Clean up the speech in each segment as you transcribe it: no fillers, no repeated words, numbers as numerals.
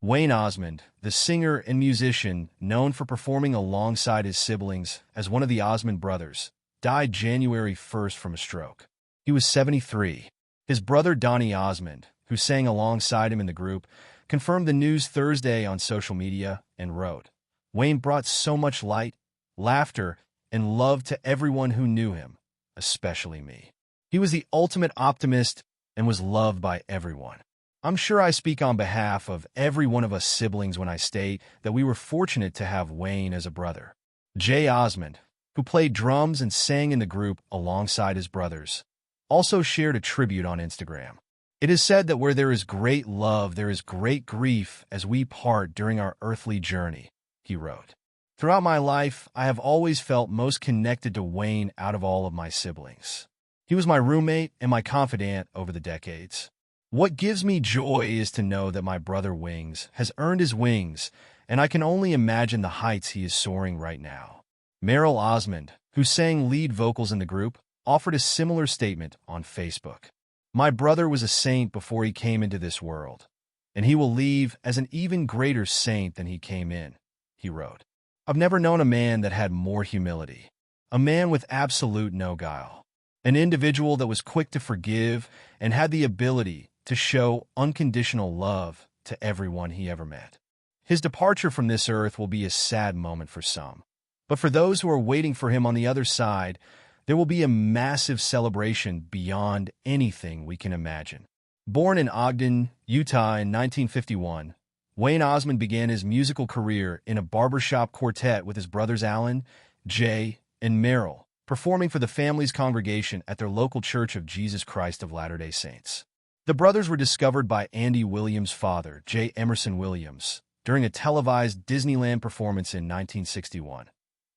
Wayne Osmond, the singer and musician known for performing alongside his siblings as one of the Osmond Brothers, died January 1st from a stroke. He was 73. His brother Donny Osmond, who sang alongside him in the group, confirmed the news Thursday on social media and wrote, "Wayne brought so much light, laughter, and love to everyone who knew him, especially me. He was the ultimate optimist and was loved by everyone. I'm sure I speak on behalf of every one of us siblings when I state that we were fortunate to have Wayne as a brother." Jay Osmond, who played drums and sang in the group alongside his brothers, also shared a tribute on Instagram. "It is said that where there is great love, there is great grief as we part during our earthly journey," he wrote. "Throughout my life, I have always felt most connected to Wayne out of all of my siblings. He was my roommate and my confidant over the decades. What gives me joy is to know that my brother Wings has earned his wings, and I can only imagine the heights he is soaring right now." Meryl Osmond, who sang lead vocals in the group, offered a similar statement on Facebook. "My brother was a saint before he came into this world, and he will leave as an even greater saint than he came in," he wrote. "I've never known a man that had more humility, a man with absolute no guile, an individual that was quick to forgive and had the ability to show unconditional love to everyone he ever met. His departure from this earth will be a sad moment for some, but for those who are waiting for him on the other side, there will be a massive celebration beyond anything we can imagine." Born in Ogden, Utah in 1951, Wayne Osmond began his musical career in a barbershop quartet with his brothers Alan, Jay, and Meryl, performing for the family's congregation at their local Church of Jesus Christ of Latter-day Saints. The brothers were discovered by Andy Williams' father, J. Emerson Williams, during a televised Disneyland performance in 1961,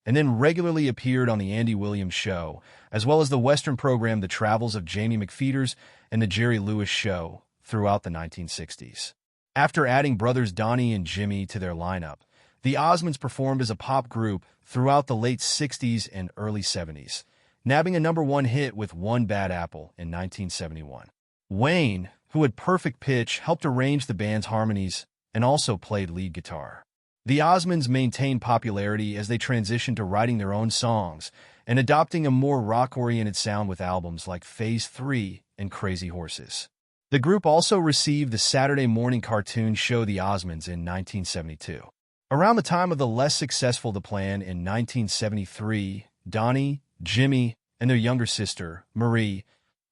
and then regularly appeared on The Andy Williams Show, as well as the Western program The Travels of Jamie McPheeters and The Jerry Lewis Show throughout the 1960s. After adding brothers Donny and Jimmy to their lineup, the Osmonds performed as a pop group throughout the late 60s and early 70s, nabbing a #1 hit with One Bad Apple in 1971. Wayne, who had perfect pitch, helped arrange the band's harmonies and also played lead guitar. The Osmonds maintained popularity as they transitioned to writing their own songs and adopting a more rock-oriented sound with albums like Phase 3 and Crazy Horses. The group also received the Saturday morning cartoon show The Osmonds in 1972. Around the time of the less successful The Plan in 1973, Donny, Jimmy, and their younger sister, Marie,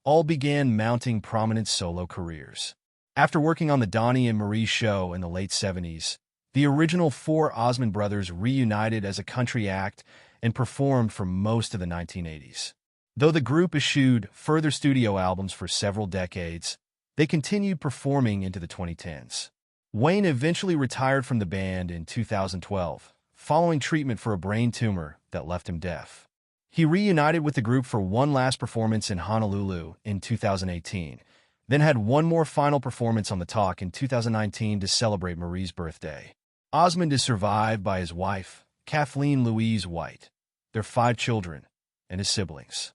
all began mounting prominent solo careers. After working on the Donny and Marie show in the late 70s, the original four Osmond brothers reunited as a country act and performed for most of the 1980s. Though the group eschewed further studio albums for several decades, they continued performing into the 2010s. Wayne eventually retired from the band in 2012, following treatment for a brain tumor that left him deaf. He reunited with the group for one last performance in Honolulu in 2018, then had one more final performance on The Talk in 2019 to celebrate Marie's birthday. Osmond is survived by his wife, Kathleen Louise White, their 5 children, and his siblings.